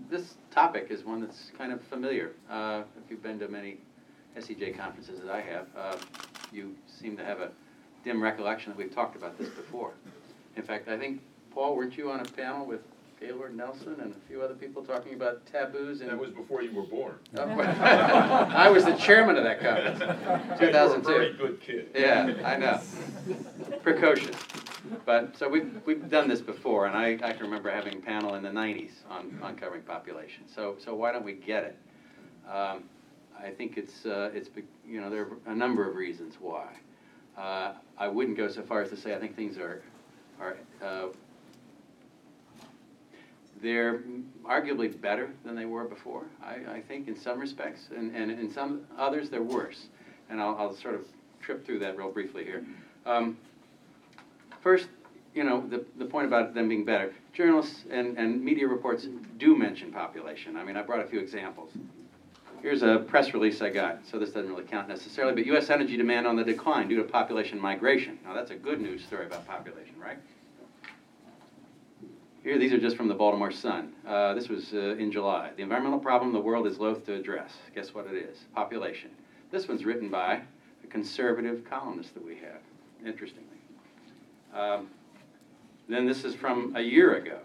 this topic is one that's kind of familiar. If you've been to many SEJ conferences as I have, you seem to have a dim recollection that we've talked about this before. In fact, I think, Paul, weren't you on a panel with Gaylord Nelson and a few other people talking about taboos? That was before you were born. I was the chairman of that conference, 2002. You were a very good kid. Yeah, I know. Precocious. But so we've done this before, and I can remember having a panel in the 90s on covering population. So why don't we get it? I think it's you know, there are a number of reasons why. I wouldn't go so far as to say I think things are they're arguably better than they were before. I think in some respects, and in some others they're worse. And I'll sort of trip through that real briefly here. First, you know, the point about them being better. Journalists and media reports do mention population. I mean, I brought a few examples. Here's a press release I got, so this doesn't really count necessarily, but U.S. energy demand on the decline due to population migration. Now, that's a good news story about population, right? Here, these are just from the Baltimore Sun. This was in July. The environmental problem the world is loath to address. Guess what it is? Population. This one's written by a conservative columnist that we have, interestingly. Then this is from a year ago.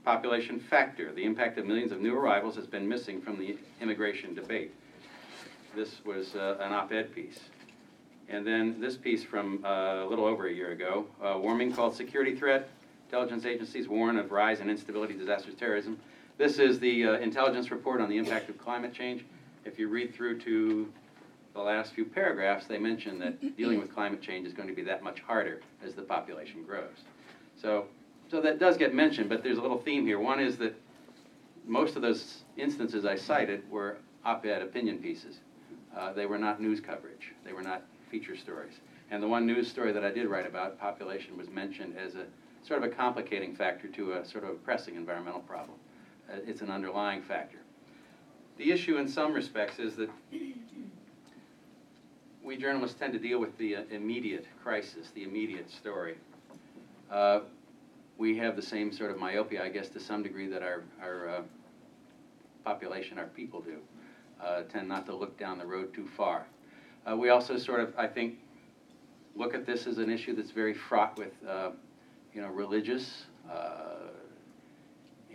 Population factor. The impact of millions of new arrivals has been missing from the immigration debate. This was an op-ed piece. And then this piece from a little over a year ago. Warming called security threat. Intelligence agencies warn of rise in instability, disasters, terrorism. This is the intelligence report on the impact of climate change. If you read through to the last few paragraphs, they mention that dealing with climate change is going to be that much harder as the population grows. So that does get mentioned, but there's a little theme here. One is that most of those instances I cited were op-ed opinion pieces. They were not news coverage. They were not feature stories. And the one news story that I did write about population was mentioned as a sort of a complicating factor to a sort of a pressing environmental problem. It's an underlying factor. The issue in some respects is that we journalists tend to deal with the immediate crisis, the immediate story. We have the same sort of myopia, I guess, to some degree that our population, our people do, tend not to look down the road too far. We also sort of, I think, look at this as an issue that's very fraught with you know, religious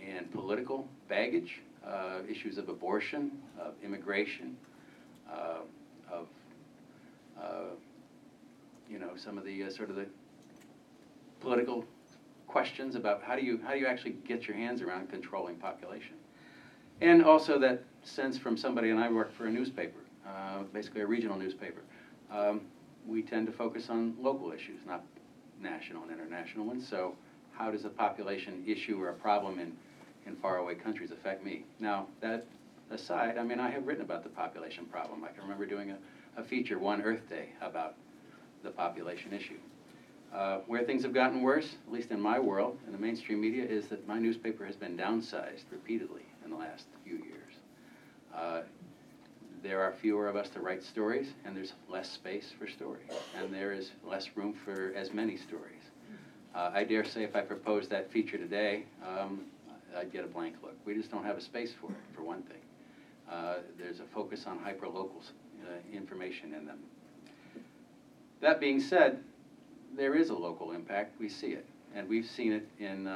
and political baggage, issues of abortion, of immigration, of you know, some of the sort of the political questions about how do you actually get your hands around controlling population, and also that sense from somebody, and I work for a newspaper, basically a regional newspaper. We tend to focus on local issues, not national and international ones. So how does a population issue or a problem in faraway countries affect me? Now, that aside, I mean, I have written about the population problem. I can remember doing a feature one Earth Day about the population issue. Where things have gotten worse, at least in my world, in the mainstream media, is that my newspaper has been downsized repeatedly in the last few years. There are fewer of us to write stories, and there's less space for stories, and there is less room for as many stories. I dare say if I proposed that feature today, I'd get a blank look. We just don't have a space for it, for one thing. There's a focus on hyper-local information in them. That being said, there is a local impact. We see it, and we've seen it in,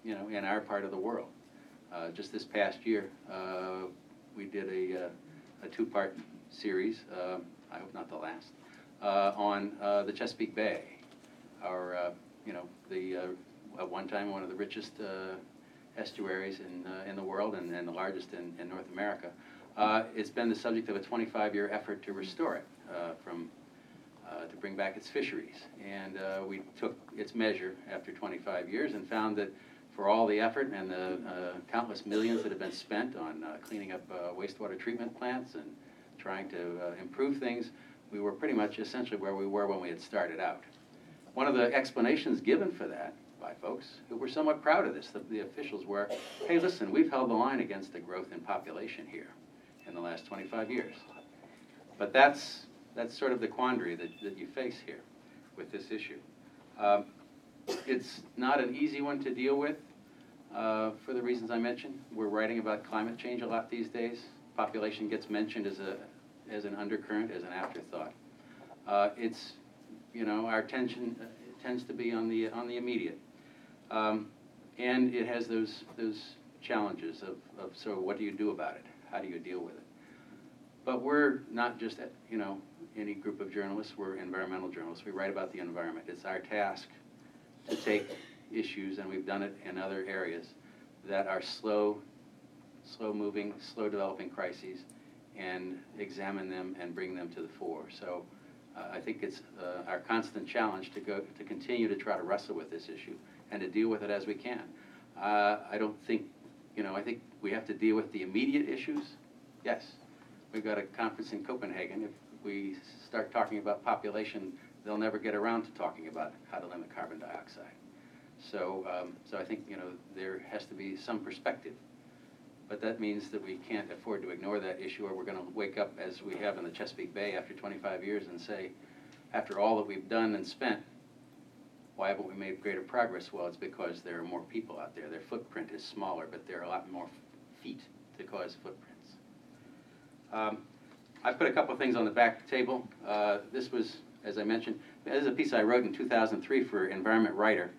you know, in our part of the world. Just this past year, we did a two-part series, I hope not the last, on the Chesapeake Bay, our, you know, at one time one of the richest estuaries in the world and the largest in North America. It's been the subject of a 25-year effort to restore it, to bring back its fisheries. And we took its measure after 25 years and found that for all the effort and the countless millions that have been spent on cleaning up wastewater treatment plants and trying to improve things, we were pretty much essentially where we were when we had started out. One of the explanations given for that by folks who were somewhat proud of this, the officials were, hey, listen, we've held the line against the growth in population here in the last 25 years. But that's sort of the quandary that you face here with this issue. It's not an easy one to deal with. for the reasons I mentioned. We're writing about climate change a lot these days. Population gets mentioned as an undercurrent, as an afterthought. It's, our attention tends to be on the immediate. And it has those challenges of so what do you do about it? How do you deal with it? But we're not just, any group of journalists. We're environmental journalists. We write about the environment. It's our task to take issues, and we've done it in other areas, that are slow-moving, slow-developing crises, and examine them and bring them to the fore. So I think it's our constant challenge to continue to try to wrestle with this issue and to deal with it as we can. I don't think, I think we have to deal with the immediate issues. Yes, we've got a conference in Copenhagen. If we start talking about population, they'll never get around to talking about how to limit carbon dioxide. So, so I think, there has to be some perspective. But that means that we can't afford to ignore that issue, or we're going to wake up, as we have in the Chesapeake Bay after 25 years, and say, after all that we've done and spent, why haven't we made greater progress? Well, it's because there are more people out there. Their footprint is smaller, but there are a lot more feet to cause footprints. I put a couple of things on the back table. This was, as I mentioned, this is a piece I wrote in 2003 for Environment Writer.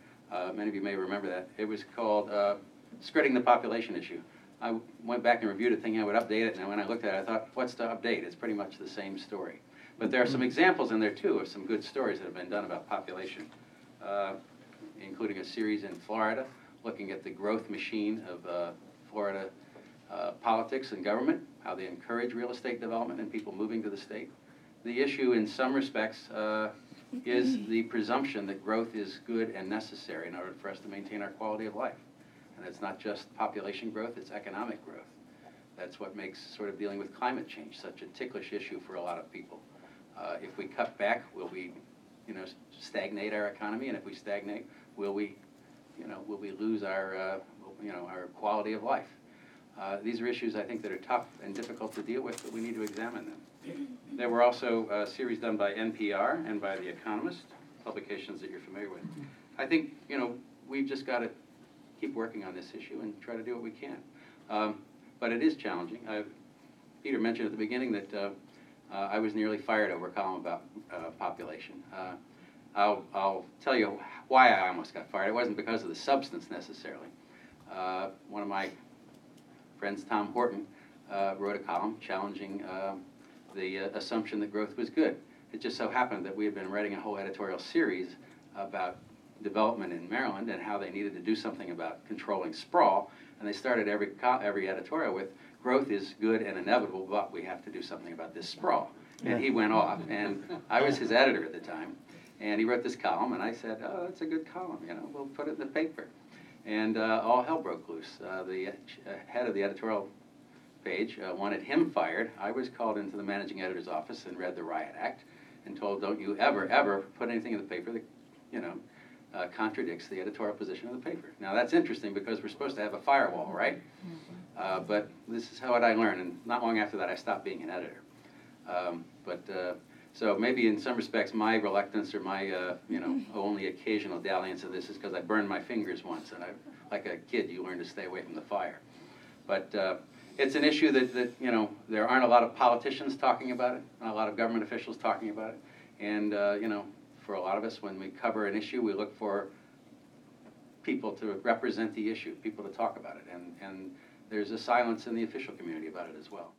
Many of you may remember that. It was called Skirting the Population Issue. I went back and reviewed it thinking I would update it, and when I looked at it, I thought, what's to update? It's pretty much the same story. But there are some examples in there, too, of some good stories that have been done about population, including a series in Florida looking at the growth machine of Florida politics and government, how they encourage real estate development and people moving to the state. The issue, in some respects, is the presumption that growth is good and necessary in order for us to maintain our quality of life. And it's not just population growth, it's economic growth. That's what makes sort of dealing with climate change such a ticklish issue for a lot of people. If we cut back, will we, stagnate our economy? And if we stagnate, will we lose our, our quality of life? These are issues, I think, that are tough and difficult to deal with, but we need to examine them. There were also a series done by NPR and by The Economist, publications that you're familiar with. I think, we've just got to keep working on this issue and try to do what we can. But it is challenging. Peter mentioned at the beginning that I was nearly fired over a column about population. I'll tell you why I almost got fired. It wasn't because of the substance necessarily. One of my friends, Tom Horton, wrote a column challenging the assumption that growth was good. It just so happened that we had been writing a whole editorial series about development in Maryland and how they needed to do something about controlling sprawl, and they started every editorial with, growth is good and inevitable, but we have to do something about this sprawl. And he went off, and I was his editor at the time, and he wrote this column, and I said, oh, that's a good column, we'll put it in the paper. And all hell broke loose. The head of the editorial page wanted him fired. I was called into the managing editor's office and read the Riot Act and told, don't you ever put anything in the paper that, contradicts the editorial position of the paper. Now that's interesting because we're supposed to have a firewall, right? But this is how I learned, and not long after that I stopped being an editor. So maybe in some respects my reluctance or my only occasional dalliance of this is because I burned my fingers once, and like a kid you learn to stay away from the fire. But it's an issue that there aren't a lot of politicians talking about it, not a lot of government officials talking about it, and for a lot of us, when we cover an issue, we look for people to represent the issue, people to talk about it, and there's a silence in the official community about it as well.